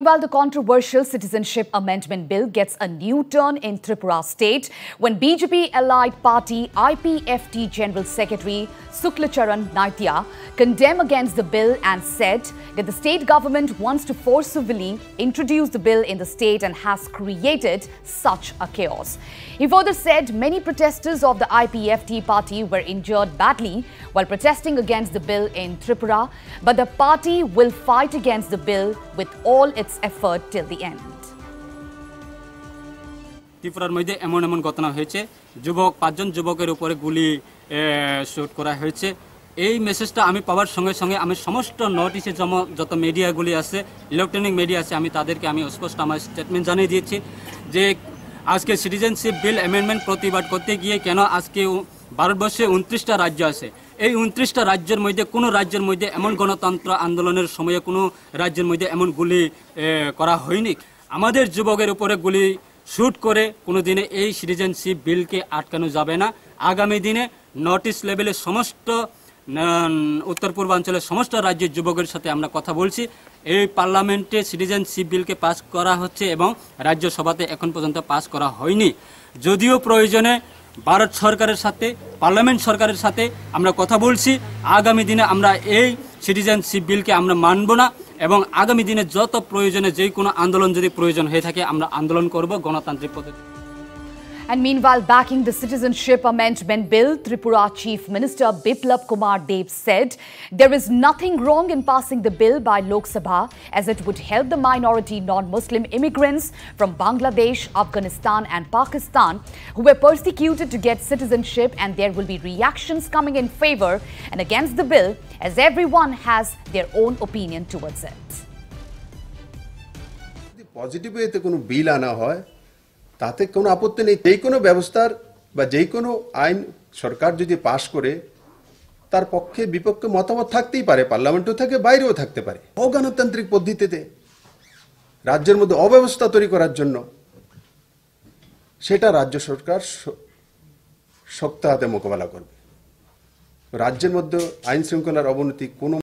While the controversial Citizenship Amendment Bill gets a new turn in Tripura state when BJP allied party IPFT General Secretary Suklacharan Naitya condemned against the bill and said that the state government wants to forcibly introduce the bill in the state and has created such a chaos. He further said many protesters of the IPFT party were injured badly while protesting against the bill in Tripura, but the party will fight against the bill with all its effort till the end. ত্রিপুরার মধ্যে এমন এমন ঘটনা হয়েছে পাঁচজন যুবকের উপরে গুলি শুট করা হয়েছে এই মেসেজটা আমি পাওয়ার সঙ্গে সঙ্গে আমি সমস্ত নোটিশে যত মিডিয়াগুলি আছে ইলেকট্রনিক মিডিয়া আছে আমি তাদেরকে আমি স্পষ্ট আমার স্টেটমেন্ট জানিয়ে দিয়েছি যে আজকে সিটিজেনশিপ বিল অ্যামেন্ডমেন্ট প্রতিবাদ করতে গিয়ে কেন আজকে ভারতবর্ষে 29টা রাজ্য আছে এই 29টা রাজ্যের মধ্যে কোনো রাজ্যের মধ্যে এমন গণতন্ত্র আন্দোলনের সময়ে কোনো রাজ্যের মধ্যে এমন গুলি করা হয়নি আমাদের যুবকের উপরে গুলি শুট করে কোনো দিনে এই সিটিজেনশিপ বিলকে আটকানো যাবে না আগামী দিনে নর্থ ইস্ট লেভেলে সমস্ত উত্তর পূর্বাঞ্চলের সমস্ত রাজ্যের যুবকের সাথে আমরা কথা বলছি এই পার্লামেন্টে সিটিজেনশিপ বিলকে পাস করা হচ্ছে এবং রাজ্যসভাতে এখন পর্যন্ত পাস করা হয়নি যদিও প্রয়োজনে ভারত সরকারের সাথে পার্লামেন্ট সরকারের সাথে আমরা কথা বলছি আগামী দিনে আমরা এই সিটিজেনশিপ বিলকে আমরা মানব না এবং আগামী দিনে যত প্রয়োজনে যে কোনো আন্দোলন যদি প্রয়োজন হয়ে থাকে আমরা আন্দোলন করব গণতান্ত্রিক পদ্ধতি And meanwhile, backing the Citizenship Amendment Bill, Tripura Chief Minister Biplab Kumar Dev said there is nothing wrong in passing the bill by Lok Sabha as it would help the minority non-Muslim immigrants from Bangladesh, Afghanistan and Pakistan who were persecuted to get citizenship, and there will be reactions coming in favor and against the bill as everyone has their own opinion towards it. Positive way to কোনো bill আনা হয় তাতে কোনো আপত্তি নেই এই কোনো ব্যবস্থার বা যেই কোনো আইন সরকার যদি পাশ করে তার পক্ষে বিপক্ষে মতামত থাকতেই পারে পার্লামেন্টও থাকে বাইরেও থাকতে পারে অগণতান্ত্রিক পদ্ধতিতে রাজ্যের মধ্যে অব্যবস্থা তৈরি করার জন্য সেটা রাজ্য সরকার শক্ত হাতে মোকাবেলা করবে রাজ্যের মধ্যে আইন শৃঙ্খলার অবনতি কোনো